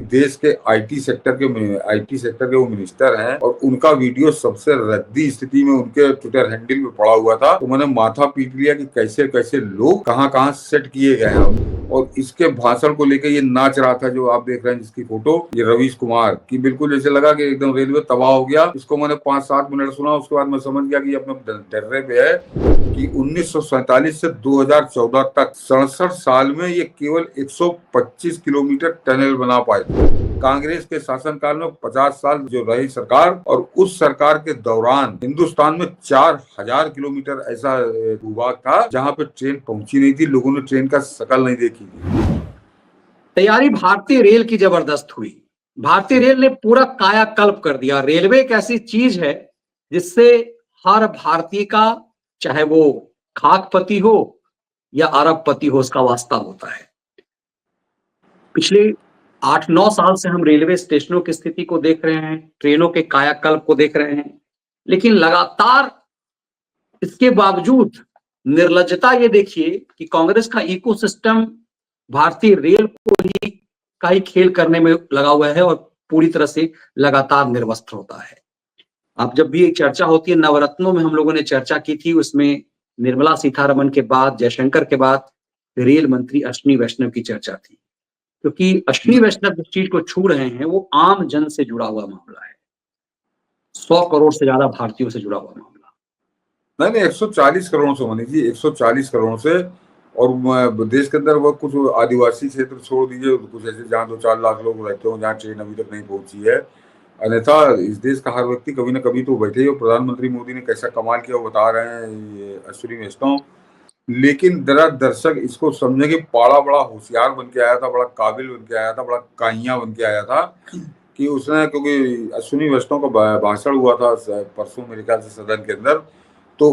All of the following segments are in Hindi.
देश के आईटी सेक्टर के वो मिनिस्टर हैं और उनका वीडियो सबसे रद्दी स्थिति में उनके ट्विटर हैंडल पे पड़ा हुआ था। तो मैंने माथा पीट लिया कि कैसे कैसे लोग कहाँ सेट किए गए हैं। और इसके भाषण को लेकर ये नाच रहा था, जो आप देख रहे हैं जिसकी फोटो, ये रवीश कुमार की, बिल्कुल जैसे लगा कि एकदम रेलवे तबाह हो गया। इसको मैंने 5-7 मिनट सुना, उसके बाद मैं समझ गया कि ये अपने डर्रे पे है कि 1947 से 2014 तक 67 साल में ये केवल 125 किलोमीटर टनल बना पाए। कांग्रेस के शासनकाल में 50 साल जो रही सरकार, और उस सरकार के दौरान हिंदुस्तान में 4000 किलोमीटर ऐसा भूभाग था जहां पे ट्रेन पहुंची नहीं थी, लोगों ने ट्रेन का शकल नहीं देखी थी। तैयारी भारतीय रेल की जबरदस्त हुई। भारतीय रेल ने पूरा कायाकल्प कर दिया। रेलवे एक ऐसी चीज है जिससे हर भारतीय का, चाहे वो खाकपति हो या अरबपति हो, उसका वास्ता होता है। पिछले 8-9 साल से हम रेलवे स्टेशनों की स्थिति को देख रहे हैं, ट्रेनों के कायाकल्प को देख रहे हैं, लेकिन लगातार इसके बावजूद निर्लज्जता ये देखिए कि कांग्रेस का इकोसिस्टम भारतीय रेल को ही खेल करने में लगा हुआ है और पूरी तरह से लगातार निर्वस्त्र होता है। अब जब भी एक चर्चा होती है, नवरत्नों में हम लोगों ने चर्चा की थी, उसमें निर्मला सीतारमण के बाद, जयशंकर के बाद रेल मंत्री अश्विनी वैष्णव की चर्चा थी, क्योंकि अश्विनी वैष्णव जिस चीज को छू रहे हैं वो आम जन से जुड़ा हुआ मामला है, 100 करोड़ से ज्यादा भारतीयों से जुड़ा हुआ मामला। नहीं, 140 करोड़ से, मनीष जी, 140 करोड़ से। और देश के अंदर वो कुछ आदिवासी क्षेत्र छोड़ दीजिए, कुछ ऐसे जहाँ 2-4 लाख लोग रहते हो, जहाँ ट्रेन अभी तक नहीं पहुंची है। अन्यथा इस देश का हर व्यक्ति कभी ना कभी तो बैठे ही। और प्रधानमंत्री मोदी ने कैसा कमाल किया वो बता रहे हैं ये अश्विनी वैष्णव। लेकिन जरा दर्शक इसको समझे कि पाड़ा बड़ा होशियार बन के आया था, बड़ा काबिल बन के आया था, बड़ा काइया बन के आया था कि उसने, क्योंकि अश्विनी वैष्णव का भाषण हुआ था परसों मेरे ख्याल से सदन के अंदर, तो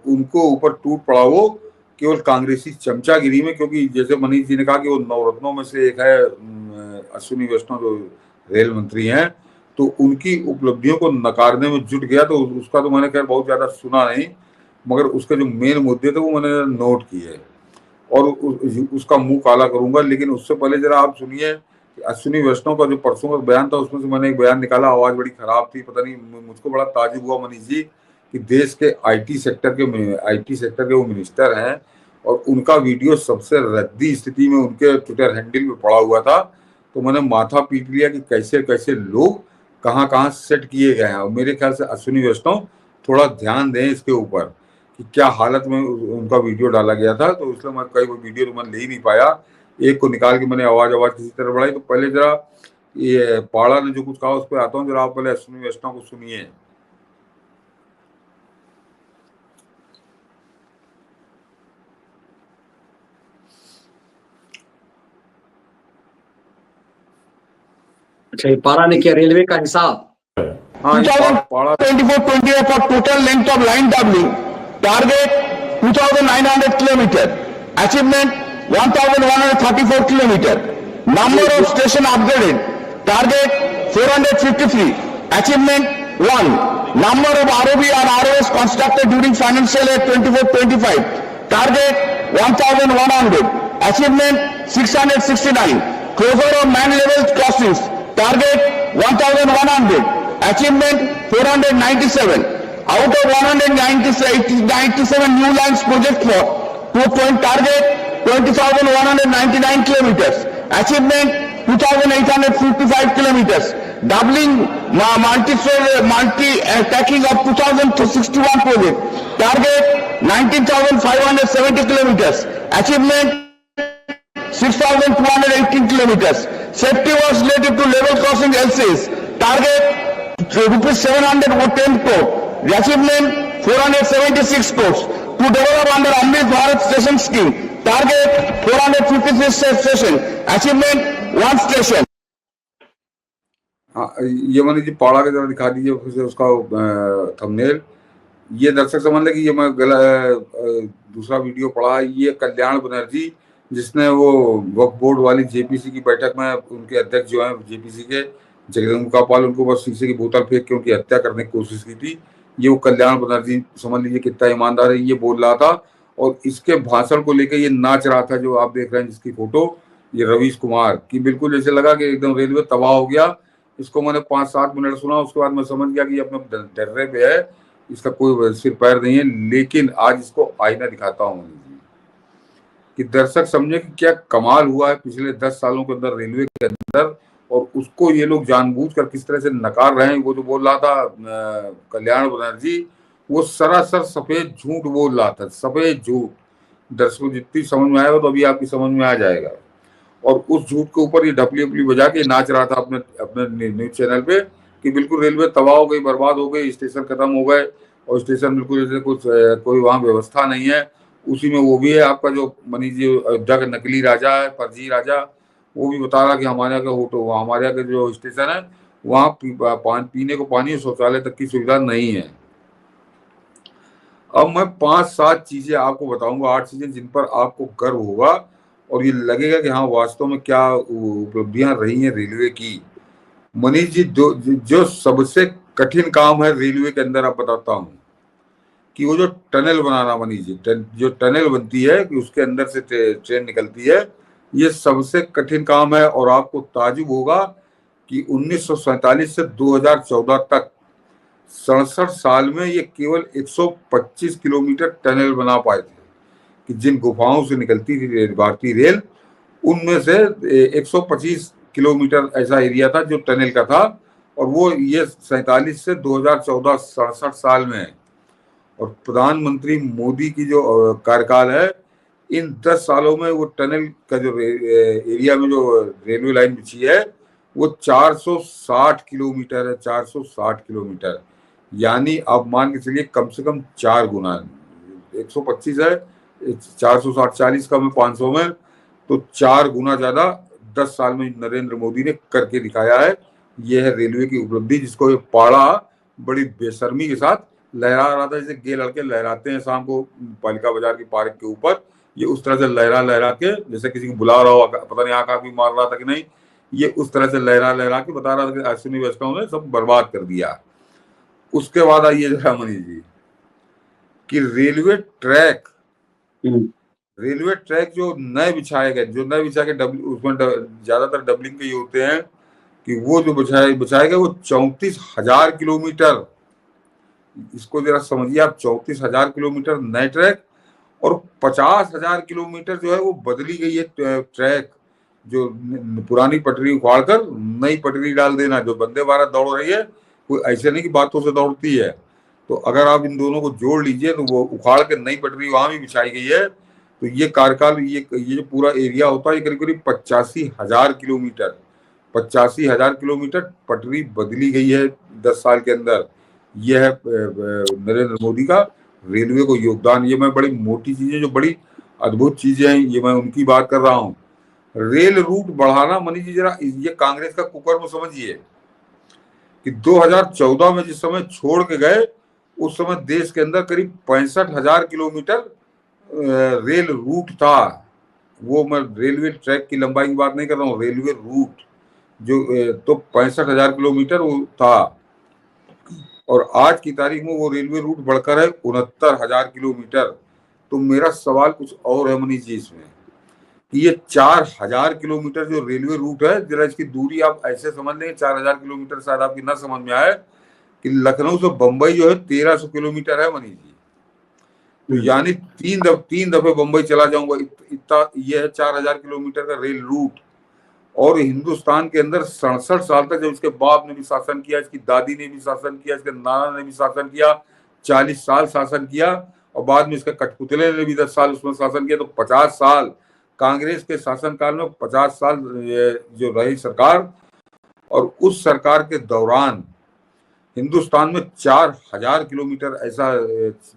उनको ऊपर टूट पड़ा वो केवल कांग्रेसी चमचागिरी में। क्योंकि जैसे मनीष जी ने कहा कि वो नवरत्नों में से एक है अश्विनी वैष्णव जो रेल मंत्री हैं, तो उनकी उपलब्धियों को नकारने में जुट गया। तो उसका तो मैंने खैर बहुत ज्यादा सुना नहीं, मगर उसके जो मेन मुद्दे थे वो मैंने नोट किए और उसका मुंह काला करूंगा। लेकिन उससे पहले जरा आप सुनिए कि अश्विनी वैष्णव का जो परसों का बयान था, उसमें से मैंने एक बयान निकाला, आवाज बड़ी खराब थी, पता नहीं, मुझको बड़ा ताजुब हुआ मनीष जी कि देश के आईटी सेक्टर के वो मिनिस्टर हैं और उनका वीडियो सबसे रद्दी स्थिति में उनके ट्विटर हैंडल पे पड़ा हुआ था। तो मैंने माथा पीट लिया कि कैसे कैसे लोग कहाँ सेट किए गए हैं। और मेरे ख्याल से अश्विनी वैष्णव थोड़ा ध्यान दें इसके ऊपर कि क्या हालत में उनका वीडियो डाला गया था। तो इसलिए मैं कई वो वीडियो तो मैं ले ही नहीं पाया, एक को निकाल के मैंने आवाज किसी तरह बढ़ाई। तो पहले जरा ये पाड़ा ने जो कुछ कहा उस पर आता हूँ, जरा आप पहले अश्विनी वैष्णव को सुनिए। अच्छा, ये पारा ने किया रेलवे का हिसाब। 2024-25 for total length of line doubling, target 2,900 kilometer, achievement 1,134 kilometer, number of station upgraded, target 453, achievement 1, number of ROB and ROS constructed during financial year 24-25, target 1,100, achievement 669, closure of man-level crossings, target 1,100, achievement 497. Out of 197 new lines project for target 20,199 kilometers, achievement 2,855 kilometers, doubling multi-tracking of 2,061 project, target 19,570 kilometers, achievement 6,218 kilometers. Safety was related to level crossing LCs, target rupees 710 crore, achievement 476 crores. To develop under Amrit Bharat station scheme, target 453 station, achievement 1 station. हाँ, ये मैंने जी पाड़ा के जरा दिखा दीजिए फिर से उसका थंबनेल। ये दर्शक समझ लें कि ये मैं दूसरा वीडियो पढ़ा है। ये कल्याण बनर्जी, जिसने वो वक्फ बोर्ड वाली जेपीसी की बैठक में उनके अध्यक्ष जो हैं जेपीसी के, जगदम्बिका पाल, उनको बस शीशे की बोतल फेंक के उनकी हत्या करने की कोशिश की थी। ये वो कल्याण बनर्जी, समझ लीजिए कितना ईमानदार है, ये बोल रहा था। और इसके भाषण को लेकर ये नाच रहा था, जो आप देख रहे हैं जिसकी फोटो, ये रवीश कुमार की, बिल्कुल जैसे लगा कि एकदम रेलवे तबाह हो गया। इसको मैंने 5-7 मिनट सुना, उसके बाद मैं समझ गया कि ये अपने डर्रे पे है, इसका कोई सिर पैर नहीं है। लेकिन आज इसको आईना दिखाता हूँ कि दर्शक समझे कि क्या कमाल हुआ है पिछले 10 सालों के अंदर रेलवे के अंदर, और उसको ये लोग जानबूझकर किस तरह से नकार रहे हैं। वो जो बोल रहा था कल्याण बनर्जी, वो सरासर सफेद झूठ बोल रहा था, सफेद झूठ। दर्शकों जितनी समझ में आएगा तो अभी आपकी समझ में आ जाएगा। और उस झूठ के ऊपर ये ढपली उपली बजा के नाच रहा था अपने अपने न्यूज चैनल पे कि बिल्कुल रेलवे तबाह हो गई, बर्बाद हो गई, स्टेशन खत्म हो गए, और स्टेशन बिल्कुल जैसे कुछ कोई वहाँ व्यवस्था नहीं है। उसी में वो भी है आपका जो मनीष जी अयोध्या का नकली राजा है, फर्जी राजा, वो भी बता रहा कि हमारे यहाँ का होटल, हमारे यहाँ का जो स्टेशन है वहाँ पीने को पानी और शौचालय तक की सुविधा नहीं है। अब मैं 5-7 चीजें आपको बताऊंगा, 8 चीजें जिन पर आपको गर्व होगा और ये लगेगा कि हाँ वास्तव में क्या उपलब्धियां रही हैं रेलवे की। मनीष जी, जो सबसे कठिन काम है रेलवे के अंदर, आप बताता हूँ कि वो जो टनल बनाना, मनीष जी, जो टनल बनती है कि उसके अंदर से ट्रेन निकलती है, ये सबसे कठिन काम है। और आपको ताजुब होगा कि 1947 से 2014 तक 67 साल में ये केवल 125 किलोमीटर टनल बना पाए थे, कि जिन गुफाओं से निकलती थी भारतीय रेल, उनमें से 125 किलोमीटर ऐसा एरिया था जो टनल का था। और वो ये 47 से 2014 67 साल में है। और प्रधानमंत्री मोदी की जो कार्यकाल है, इन 10 सालों में वो टनल का जो एरिया में जो रेलवे लाइन बिछी है वो 460 किलोमीटर है, 460 किलोमीटर। यानी आप मान के चलिए कम से कम 4 गुना, 125 है, 460 40 का में 500 में, तो 4 गुना ज्यादा 10 साल में नरेंद्र मोदी ने करके दिखाया है। यह है रेलवे की उपलब्धि, जिसको ये पाड़ा बड़ी बेशर्मी के साथ लहरा रहा था, जैसे गे लड़के लहराते हैं शाम को पालिका बाजार की पार्क के ऊपर। ये उस तरह से लहरा के, जैसे किसी को बुला रहा हो, पता नहीं आंख भी मार रहा था कि नहीं, ये उस तरह से लहरा के बता रहा था कि अश्विनी वैष्णव ने सब बर्बाद कर दिया। उसके बाद आइए जरा मनीष जी कि रेलवे ट्रैक जो नए बिछाए गए, उसमें ज्यादातर डबलिंग के ये होते हैं कि वो जो बिछाए गए वो 34,000 किलोमीटर। इसको जरा समझिए आप, 34,000 किलोमीटर नए ट्रैक, और 50,000 किलोमीटर जो है वो बदली गई है ट्रैक, जो पुरानी पटरी उखाड़ कर नई पटरी डाल देना। जो वंदे भारत दौड़ रही है, कोई ऐसे नहीं कि बातों से दौड़ती है। तो अगर आप इन दोनों को जोड़ लीजिए तो वो उखाड़ के नई पटरी वहां भी बिछाई गई है। तो ये कार्यकाल, ये जो पूरा एरिया होता है, ये करीब करीब 85,000 किलोमीटर, 85,000 किलोमीटर पटरी बदली गई है 10 साल के अंदर। यह है नरेंद्र मोदी का रेलवे को योगदान। ये मैं बड़ी मोटी चीजें, जो बड़ी अद्भुत चीजें हैं, ये मैं उनकी बात कर रहा हूँ। रेल रूट बढ़ाना, मनीष जी जरा ये कांग्रेस का कुकर्म समझिए कि 2014 में जिस समय छोड़ के गए, उस समय देश के अंदर करीब 65,000 किलोमीटर रेल रूट था। वो मैं रेलवे ट्रैक की लंबाई की बात नहीं कर रहा हूँ, रेलवे रूट जो तो 65,000 किलोमीटर वो था। और आज की तारीख में वो रेलवे रूट बढ़कर है 69,000 किलोमीटर। तो मेरा सवाल कुछ और है मनीष जी इसमें, कि ये 4,000 किलोमीटर जो रेलवे रूट है, जरा इसकी दूरी आप ऐसे समझ लें, 4,000 किलोमीटर शायद आपकी ना समझ में आए कि लखनऊ से बंबई जो है 1,300 किलोमीटर है मनीष जी। तो यानी तीन दफे बंबई चला जाऊंगा, इतना ये है 4,000 किलोमीटर का रेल रूट। और हिंदुस्तान के अंदर 67 साल तक, जब इसके बाप ने भी शासन किया, इसकी दादी ने भी शासन किया, इसके नाना ने भी शासन किया, 40 साल शासन किया, और बाद में इसके कठपुतले ने भी 10 साल उसमें शासन किया। तो 50 साल कांग्रेस के शासनकाल में, 50 साल जो रही सरकार, और उस सरकार के दौरान हिंदुस्तान में 4,000 किलोमीटर ऐसा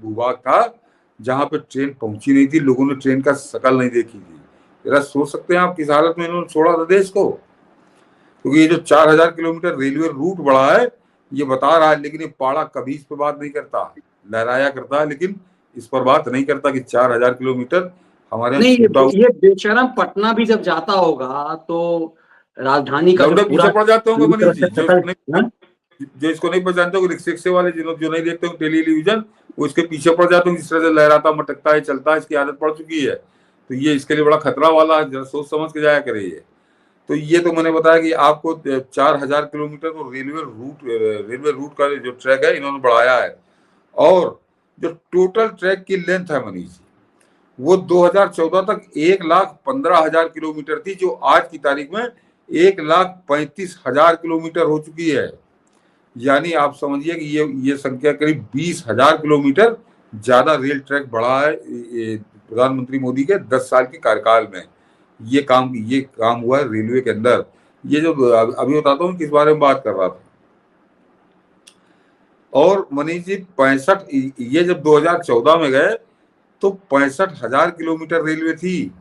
भूभाग था जहां पे ट्रेन पहुंची नहीं थी, लोगों ने ट्रेन का शकल नहीं देखी थी। जरा सोच सकते हैं आप किस हालत में इन्होंने छोड़ा था देश को। क्योंकि ये जो 4,000 किलोमीटर रेलवे रूट बढ़ा है, ये बता रहा है, लेकिन ये पाड़ा कभी इस पर बात नहीं करता, लहराया करता है, लेकिन इस पर बात नहीं करता कि 4,000 किलोमीटर हमारे नहीं। ये बेशरम पटना भी जब जाता होगा तो राजधानी का पीछे पड़ जाते होंगे मनीष जी, जो इसको नहीं पहचानते होंगे, रिक्शे वाले जो नहीं देखते होंगे टेलीविजन, वो इसके पीछे पड़ जाते होंगे। जिस तरह से लहराता मटकता है, चलता है, इसकी आदत पड़ चुकी है। तो ये इसके लिए बड़ा खतरा वाला है, जरा सोच समझ के जाया करिए। तो ये तो मैंने बताया कि आपको 4000 किलोमीटर तो रेलवे रूट का जो ट्रैक है इन्होंने बढ़ाया है। और जो टोटल ट्रैक की लेंथ है मनीष जी, वो 2014 तक 1,15,000 किलोमीटर थी, जो आज की तारीख में 1,35,000 किलोमीटर हो चुकी है। यानी आप समझिए कि ये संख्या करीब 20,000 किलोमीटर ज्यादा रेल ट्रैक बढ़ा है प्रधानमंत्री मोदी के 10 साल के कार्यकाल में। ये काम हुआ है रेलवे के अंदर। ये जो अभी बताता हूँ किस बारे में बात कर रहा था। और मनीष जी 65, ये जब 2014 में गए तो 65,000 किलोमीटर रेलवे थी,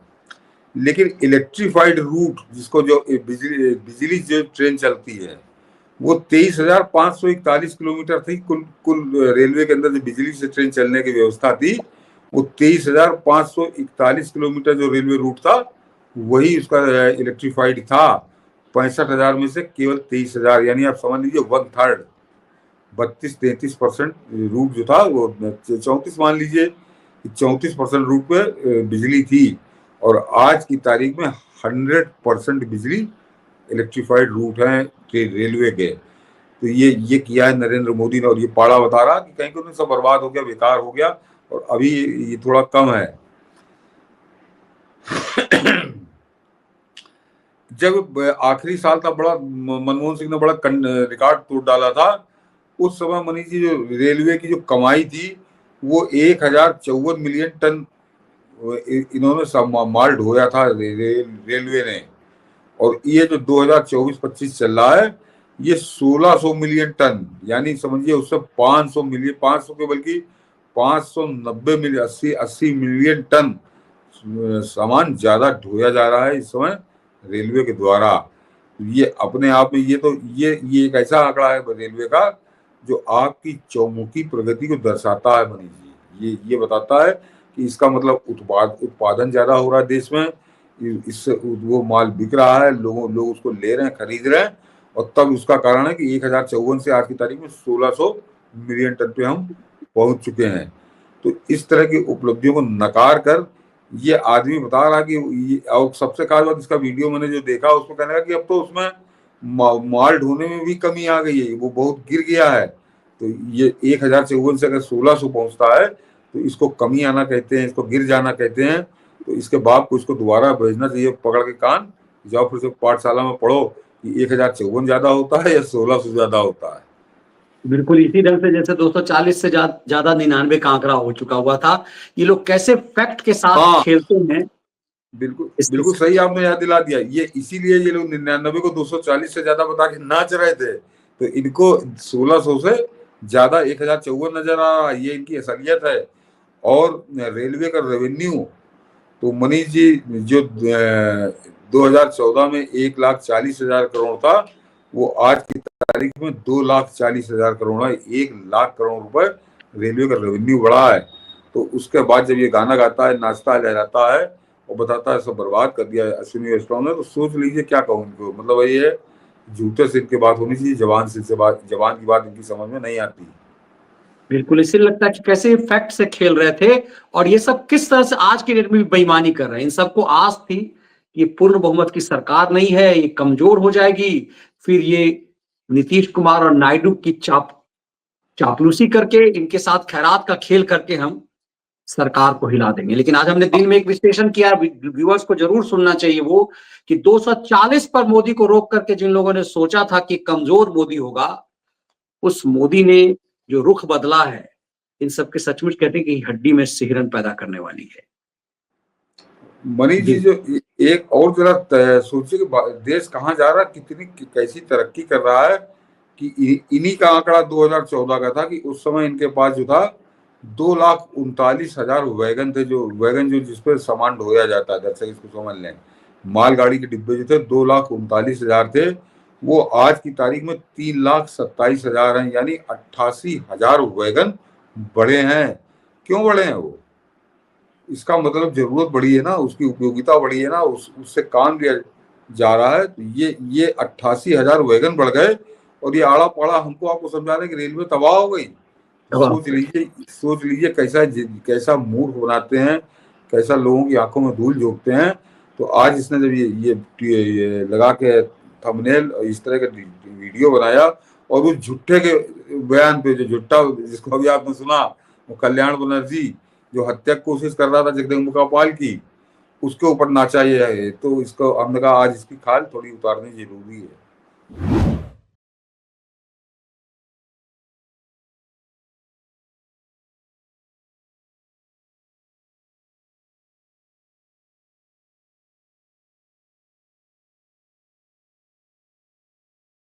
लेकिन इलेक्ट्रीफाइड रूट जिसको जो बिजली जो ट्रेन चलती है वो 23,541 किलोमीटर थी। कुल रेलवे के अंदर जो बिजली से ट्रेन चलने की व्यवस्था थी वो 23,541 किलोमीटर जो रेलवे रूट था वही उसका इलेक्ट्रीफाइड था। 65,000 में से केवल 23,000, यानी आप समझ लीजिए 1/3, 32-33% रूट जो था वो 34 मान लीजिए 34% रूट पे बिजली थी। और आज की तारीख में 100% बिजली इलेक्ट्रीफाइड रूट है रेलवे के। तो ये किया है नरेंद्र मोदी ने। और ये पाड़ा बता रहा कि कहीं को सब बर्बाद हो गया, बेकार हो गया, और अभी ये थोड़ा कम है। जब आखिरी साल था, बड़ा मनमोहन सिंह ने बड़ा रिकॉर्ड तोड़ डाला था। उस समय मनीष जी जो रेलवे की जो कमाई थी वो 1,054 मिलियन टन इन्होंने माल ढोया था रेलवे ने। और ये जो 2024-25 चल रहा है ये 1,600 मिलियन टन, यानी समझिए उससे 500 के बल्कि 590 मिलियन 80 मिलियन टन सामान ज्यादा ढोया जा रहा है इस समय रेलवे के द्वारा। ये अपने आप में ये एक ऐसा आंकड़ा है रेलवे का जो आपकी चौमुखी प्रगति को दर्शाता है मनीष जी। ये बताता है कि इसका मतलब उत्पादन ज्यादा हो रहा है देश में, इससे वो माल बिक रहा है, लोग उसको ले रहे हैं, खरीद रहे हैं। और तब उसका कारण है कि 1,054 से आज की तारीख में 1,600 मिलियन टन पे हम पहुंच चुके हैं। तो इस तरह की उपलब्धियों को नकार कर ये आदमी बता रहा कि और सबसे खास बात, इसका वीडियो मैंने जो देखा उसको कहने लगा कि अब तो उसमें माल ढोने में भी कमी आ गई है, वो बहुत गिर गया है। तो ये 1,054 से अगर 1,600 पहुंचता है तो इसको कमी आना कहते हैं, इसको गिर जाना कहते हैं। तो इसके बाप को इसको दोबारा भेजना चाहिए पकड़ के कान, जाओ फिर से पाठशाला में पढ़ो कि 1,054 ज्यादा होता है या 1,600 ज्यादा होता है। बिल्कुल इसी ढंग से जैसे 240 से ज्यादा 99 का आंकड़ा हो चुका हुआ था। ये लोग कैसे फैक्ट के साथ खेलते हैं। बिल्कुल सही आपने याद दिला दिया। ये इसीलिए ये लोग 99 को 240 से ज्यादा बता के नाच रहे थे, तो इनको 1,600 से ज्यादा 1,054 नजर आ रहा है। ये इनकी असलियत है। और रेलवे का रेवेन्यू तो मनीष जी जो 2014 में 1,40,000 करोड़ था वो आज की तारीख में 2,40,000 करोड़ है। 1,00,000 करोड़ रुपए रेलवे का रेवेन्यू बढ़ा है। तो उसके बाद जब ये गाना गाता है, नाचता लहराता है और बताता है सब बर्बाद कर दिया है अश्विनी वैष्णव ने, तो सोच लीजिए क्या कहूँ इनको। मतलब ये झूठे से इनकी बात होनी चाहिए, जवान की बात इनकी समझ में नहीं आती। बिल्कुल इसीलिए लगता है कि कैसे फैक्ट से खेल रहे थे। और ये सब किस तरह से आज की डेट में भी बेईमानी कर रहे हैं। इन सबको आस थी कि ये पूर्ण बहुमत की सरकार नहीं है, ये कमजोर हो जाएगी, फिर ये नीतीश कुमार और नायडू की चापलूसी करके, इनके साथ खैरात का खेल करके हम सरकार को हिला देंगे। लेकिन आज हमने दिन में एक विश्लेषण किया, व्यूअर्स को जरूर सुनना चाहिए वो, कि 240 पर मोदी को रोक करके जिन लोगों ने सोचा था कि कमजोर मोदी होगा, उस मोदी ने जो रुख बदला है, इन सबके सचमुच कहते हैं कि हड्डी में सिहरन पैदा करने वाली है। मनीष जी जो एक और जरा सोचिए कि देश कहाँ जा रहा है, कितनी कैसी तरक्की कर रहा है। कि इन्हीं का आंकड़ा 2014 का था कि उस समय इनके पास जो था 2,39,000 वैगन थे, जो जिसपे सामान ढोया जाता है। दरअसल इसको समझ लें, मालगाड़ी के डिब्बे जो थे 2,39,000 थे, वो आज की तारीख में 3,27,000 हैं, यानी 88,000 वैगन बढ़े हैं। क्यों बढ़े हैं वो? इसका मतलब जरूरत बढ़ी है ना, उसकी उपयोगिता बढ़ी है ना, उससे काम लिया जा रहा है। तो ये 88,000 वैगन बढ़ गए और ये आड़ा पड़ा हमको आपको समझा रहे कि रेलवे तबाह हो गई। सोच लीजिए कैसा मूर्ख बनाते हैं कैसा लोगों की आंखों में धूल झोंकते हैं। तो आज इसने जब ये लगा के थंबनेल इस तरह का वीडियो बनाया और उस झुट्ठे के बयान पे, जो झुट्टा जिसको अभी आपने सुना, वो कल्याण बनर्जी जो हत्या की कोशिश कर रहा था जगदम्बिका पाल की, उसके ऊपर नाचा ये है। तो इसको हमने कहा आज इसकी खाल थोड़ी उतारनी जरूरी है।